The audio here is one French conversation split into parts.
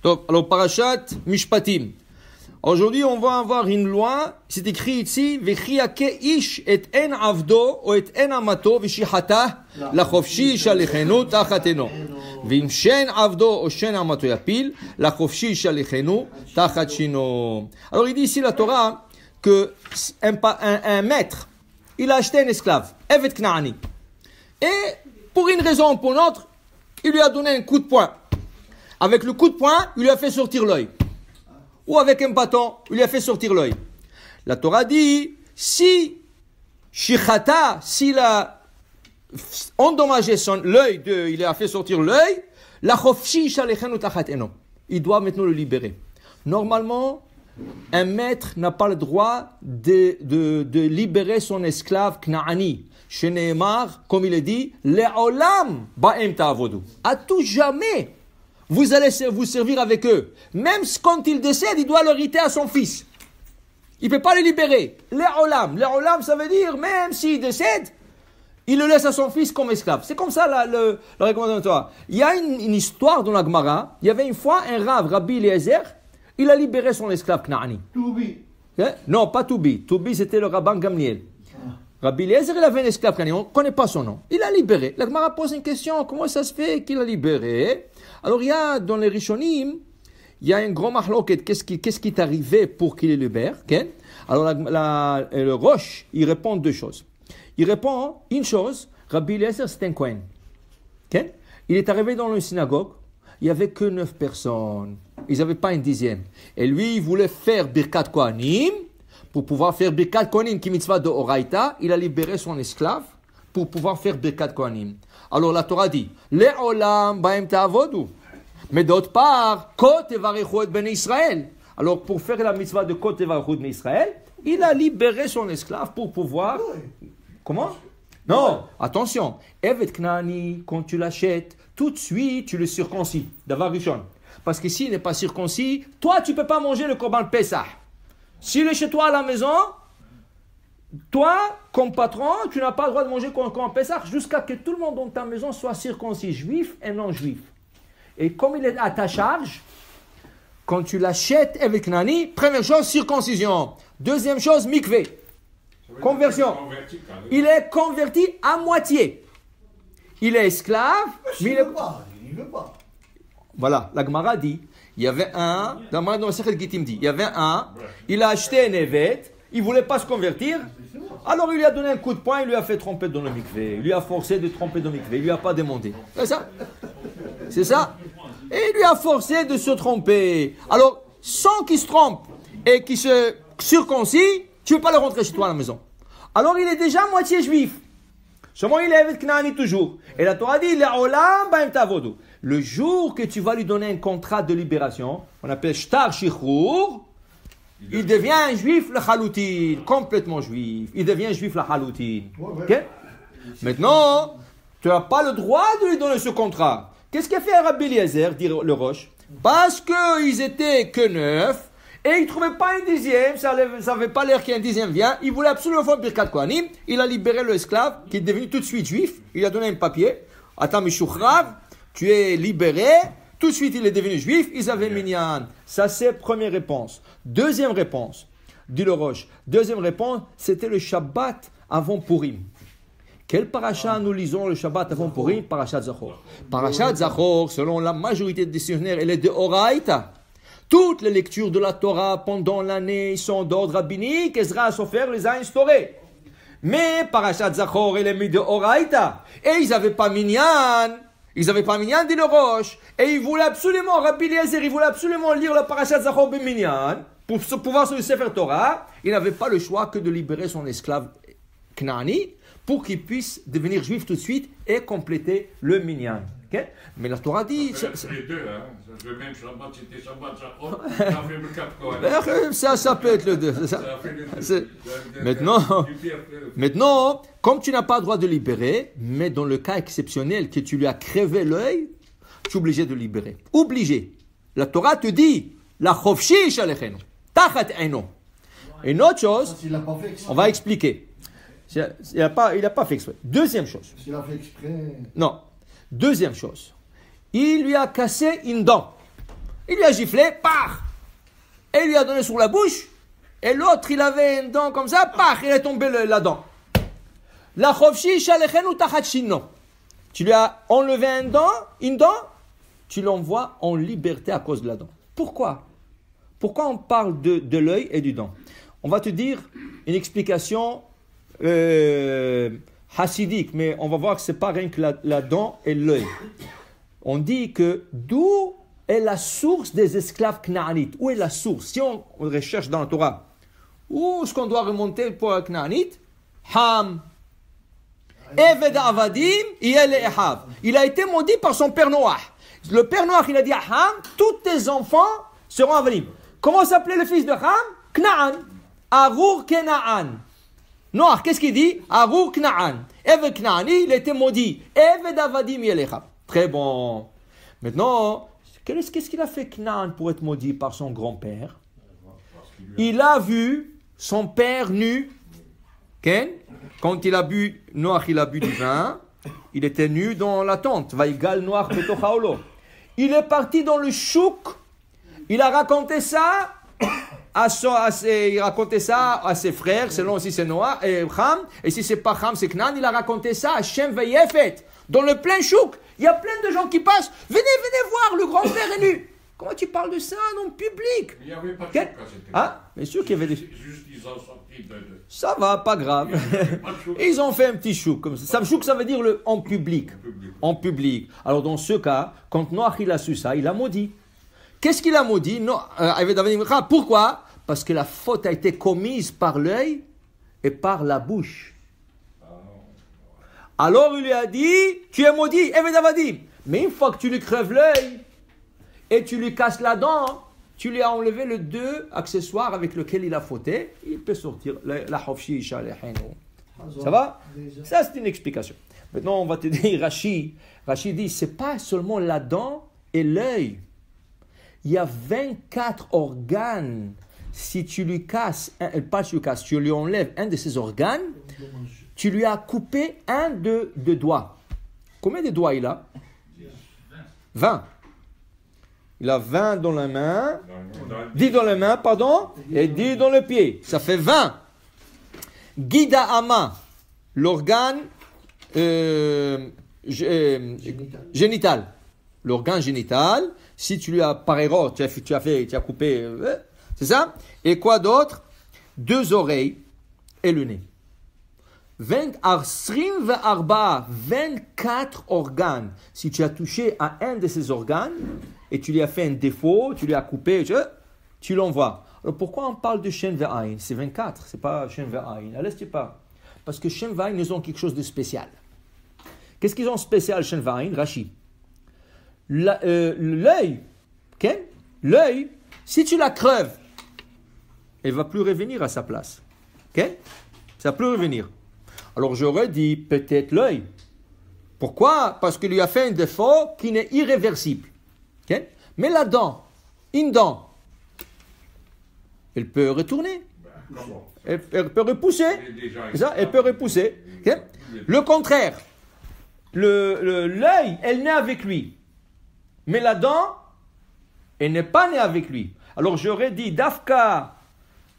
Donc, alors, Parashat Mishpatim. Aujourd'hui, on va avoir une loi, c'est écrit ici, V'chiake ish et en avdo, ou et en amato, v'shihata, la chofshi shalechenu tachateno. V'im shen avdo, ou shen amato yapil, la chofshi shalechenu tachatshino. Alors, il dit ici la Torah, que un maître, il a acheté un esclave, Evet Knaani. Et, pour une raison ou pour une autre, il lui a donné un coup de poing. Avec le coup de poing, il lui a fait sortir l'œil. Ou avec un bâton, il lui a fait sortir l'œil. La Torah dit, si Shichata, s'il a endommagé l'œil, il a fait sortir l'œil, la chofshi shalechenu tachateno. Il doit maintenant le libérer. Normalement, un maître n'a pas le droit de libérer son esclave Knaani. Chez Nehemar, comme il est dit, le'olam ba'em ta'avodu. À tout jamais, vous allez vous servir avec eux. Même quand il décède, il doit l'hériter à son fils. Il ne peut pas le libérer. Le'olam. Le'olam, ça veut dire, même s'il décède, il le laisse à son fils comme esclave. C'est comme ça la recommandation de Torah. Il y a une histoire dans la Gemara. Il y avait une fois un Rav, Rabbi Eliezer, il a libéré son esclave Knaani. Toubi. Non, pas Toubi. Toubi, c'était le rabbin Gamliel. Rabbi Eliezer, il avait un esclave Knaani. On ne connaît pas son nom. Il a libéré. La Gemara pose une question. Comment ça se fait qu'il a libéré? Alors, il y a, dans les Rishonim, il y a un grand mahloket. Qu'est-ce qui est arrivé pour qu'il le libère? Okay? Alors, le Roche, il répond deux choses. Il répond une chose. Rabbi Eliezer, c'est un Kohen. Okay? Il est arrivé dans une synagogue. Il n'y avait que 9 personnes. Ils n'avaient pas une dixième. Et lui, il voulait faire Birkat Kohanim. Pour pouvoir faire Birkat Kohanim, qui mitzvah de Oraita, il a libéré son esclave pour pouvoir faire Birkat Kohanim. Alors la Torah dit, Le'olam ba'em ta'avodu. Mais d'autre part, Kot evarechu et ben Israël. Alors pour faire la mitzvah de Kot evarechu et ben Israël, il a libéré son esclave pour pouvoir... Comment? Non, attention. Evet Knaani, quand tu l'achètes, tout de suite, tu le circoncis. D'avoir Rishon. Parce que s'il n'est pas circoncis, toi, tu ne peux pas manger le Korban Pesach. S'il est chez toi à la maison, toi, comme patron, tu n'as pas le droit de manger le Korban Pesach jusqu'à que tout le monde dans ta maison soit circoncis, juif et non juif. Et comme il est à ta charge, quand tu l'achètes avec Nani, première chose, circoncision. Deuxième chose, mikvé. Conversion. Il est converti à moitié. Il est esclave, mais il ne veut pas. Voilà, la Gemara dit, il y avait un, dans le Sechet Gittim dit, il y avait un, il a acheté un évêque, il ne voulait pas se convertir, alors il lui a donné un coup de poing, il lui a fait tromper dans le mikvé, il lui a forcé de tromper dans le mikvé, il ne lui a pas demandé. C'est ça? C'est ça? Et il lui a forcé de se tromper. Alors, sans qu'il se trompe et qu'il se circoncis, tu ne peux pas le rentrer chez toi à la maison. Alors il est déjà moitié juif. Seulement il est avec Knaani toujours. Et la Torah dit, Le'olam ba'em ta'avodu. Le jour que tu vas lui donner un contrat de libération, on appelle shtar shichrour, il devient un juif le chaloutin, complètement juif. Il devient juif le chaloutin. Okay? Maintenant, tu n'as pas le droit de lui donner ce contrat. Qu'est-ce qu'a fait Rabbi Eliezer, dit le Roche? Parce qu'ils étaient que 9, et ils ne trouvaient pas une dixième, ça n'avait pas l'air qu'un dixième vient. Il voulait absolument faire Birkat Kohanim. Il a libéré l'esclave, qui est devenu tout de suite juif. Il a donné un papier. Atam Mishuchrav, tu es libéré. Tout de suite, il est devenu juif. Ils avaient minyan. Ça, c'est première réponse. Deuxième réponse, dit le Roche. Deuxième réponse, c'était le Shabbat avant Purim. Quel paracha nous lisons le Shabbat avant Purim? Parashat Zachor. Parashat Zachor, selon la majorité des dictionnaires, elle est de Oraita. Toutes les lectures de la Torah pendant l'année sont d'ordre rabbinique. Ezra Sofer les a instaurées. Mais Parashat Zachor, elle est mise de Oraita. Et ils n'avaient pas minyan. Ils n'avaient pas minyan, dit le Roche. Et ils voulaient absolument, Rabbi Eliezer, ils voulaient absolument lire le Parashat Zachor ben minyan. Pour pouvoir se le Sefer Torah, il n'avait pas le choix que de libérer son esclave Knaani pour qu'il puisse devenir juif tout de suite et compléter le minyan. Okay? Mais la Torah dit... Les deux, hein. Le même Shabbat, c'était Shabbat Zachor, ça fait le Cap Kohen. Ça peut être le deux. Maintenant, comme tu n'as pas le droit de libérer, mais dans le cas exceptionnel que tu lui as crevé l'œil, tu es obligé de libérer. Obligé. La Torah te dit, la chofshi shalechenu, tachat eino. Une autre chose, on va expliquer. Il n'a pas fait exprès. Deuxième chose. S'il a fait exprès. Non. Deuxième chose. Il lui a cassé une dent. Il lui a giflé, paf! Et il lui a donné sur la bouche. Et l'autre, il avait une dent comme ça, paf! Il est tombé la dent. La chofshi shalechenu tachat shinno. Tu lui as enlevé une dent, tu l'envoies en liberté à cause de la dent. Pourquoi? Pourquoi on parle de l'œil et du dent? On va te dire une explication hassidique, mais on va voir que ce n'est pas rien que la dent et l'œil. On dit que d'où est la source des esclaves knaanites? Où est la source? Si on recherche dans la Torah, où est-ce qu'on doit remonter pour la knaanite? Ham. Eved Avadim, il a été maudit par son père Noach. Le père Noach, il a dit à Ham, tous tes enfants seront Avadim. Comment s'appelait le fils de Ham? Knaan. Arur Kenaan. Noach, qu'est-ce qu'il dit? Arur Knaan. Eved Knaani, il a été maudit. Eved Avadim Yelecha. Très bon. Maintenant, qu'est-ce qu'il a fait Knaan pour être maudit par son grand-père? Il a vu son père nu. Ken? Quand Noach il a bu du vin, il était nu dans la tente. Vaïgal Noach betochaolo. Il est parti dans le chouk. Il a raconté ça à ses frères, selon si c'est Noach et Ham, et si c'est pas Ham, c'est Knan. Il a raconté ça à Shem Veyefet, dans le plein chouk. Il y a plein de gens qui passent. Venez voir, le grand-père est nu. Comment tu parles de ça en public? Il n'y avait pas de chouk à cette époque. Ah, bien sûr qu'il y avait des... Juste, ils ont sorti de... Ça va, pas grave. Ils ont fait un petit chouk comme ça. Chouk, ça veut dire en public. En public. Alors dans ce cas, quand Noach il a su ça, il a maudit. Qu'est-ce qu'il a maudit? Pourquoi? Parce que la faute a été commise par l'œil et par la bouche. Alors il lui a dit, tu es maudit, mais une fois que tu lui crèves l'œil et tu lui casses la dent, tu lui as enlevé les deux accessoires avec lesquels il a fauté, il peut sortir la hofshi shalechenu. Ça va? Ça c'est une explication. Maintenant on va te dire, Rashi dit, c'est pas seulement la dent et l'œil. Il y a 24 organes. Si tu lui casses, tu lui enlèves un de ces organes, tu lui as coupé un de doigts. Combien de doigts il a? 20. Il a 20 dans la main, 10 dans la main, pardon, et 10 dans le pied. Ça fait 20. Guida ama, l'organe génital. L'organe génital, si tu lui as par erreur, tu as coupé, c'est ça? Et quoi d'autre? 2 oreilles et le nez. 24 organes. Si tu as touché à un de ces organes et tu lui as fait un défaut, tu lui as coupé, tu l'envoies. Alors pourquoi on parle de Shen Ve'ain? C'est 24, c'est pas Shen Ve'ain. Allez, pas. Parce que Shen Ve'ain, ils ont quelque chose de spécial. Qu'est-ce qu'ils ont de spécial, Shen Ve'ain? Rashi. L'œil, okay? L'œil, si tu la crèves, elle ne va plus revenir à sa place. Okay? Ça ne va plus revenir. Alors j'aurais dit peut-être l'œil. Pourquoi? Parce qu'il lui a fait un défaut qui n'est irréversible. Okay? Mais la dent, une dent, elle peut retourner. Elle peut repousser. Ça, elle peut repousser. Okay? Le contraire, l'œil, elle naît avec lui. Mais la dent, elle n'est pas née avec lui. Alors j'aurais dit Dafka,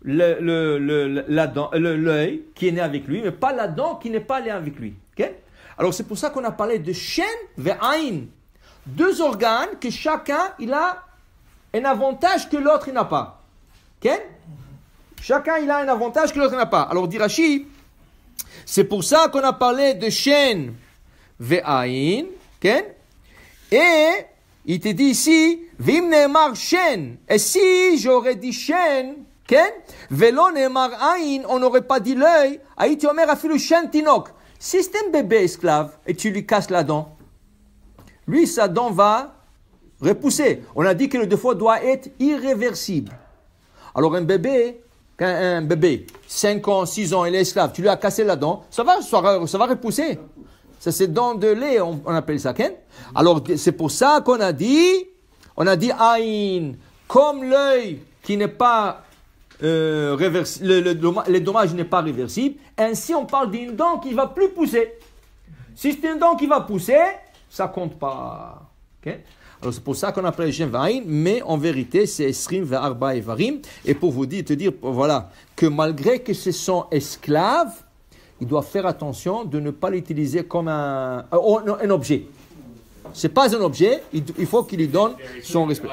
l'œil qui est né avec lui, mais pas la dent qui n'est pas née avec lui. Okay? Alors c'est pour ça qu'on a parlé de Shen Ve'ain. 2 organes que chacun il a un avantage que l'autre il n'a pas. Okay? Chacun il a un avantage que l'autre n'a pas. Alors dit Rashi, c'est pour ça qu'on a parlé de Shen Ve'ain. Okay? Et il te dit ici, Vim ne'emar Shen. Et si j'aurais dit Shen, Velo ne'emar Ain, on n'aurait pas dit l'œil. Aïti omer afilu Shen tinok. Si c'est un bébé esclave et tu lui casses la dent, lui sa dent va repousser. On a dit que le défaut doit être irréversible. Alors un bébé, 5 ans, 6 ans, il est esclave, tu lui as cassé la dent, ça va repousser. Ça c'est dent de lait, on appelle ça. Alors c'est pour ça qu'on a dit Aïn, comme l'œil qui n'est pas réversible, le dommage n'est pas réversible, ainsi on parle d'une dent qui ne va plus pousser. Si c'est une dent qui va pousser, ça ne compte pas. Okay? Alors c'est pour ça qu'on appelle Shem Va'ain, mais en vérité c'est Esrim Ve'arba Evarim. Et pour vous dire, voilà, que malgré que ce sont esclaves, il doit faire attention de ne pas l'utiliser comme un objet. C'est pas un objet, il faut qu'il lui donne son respect.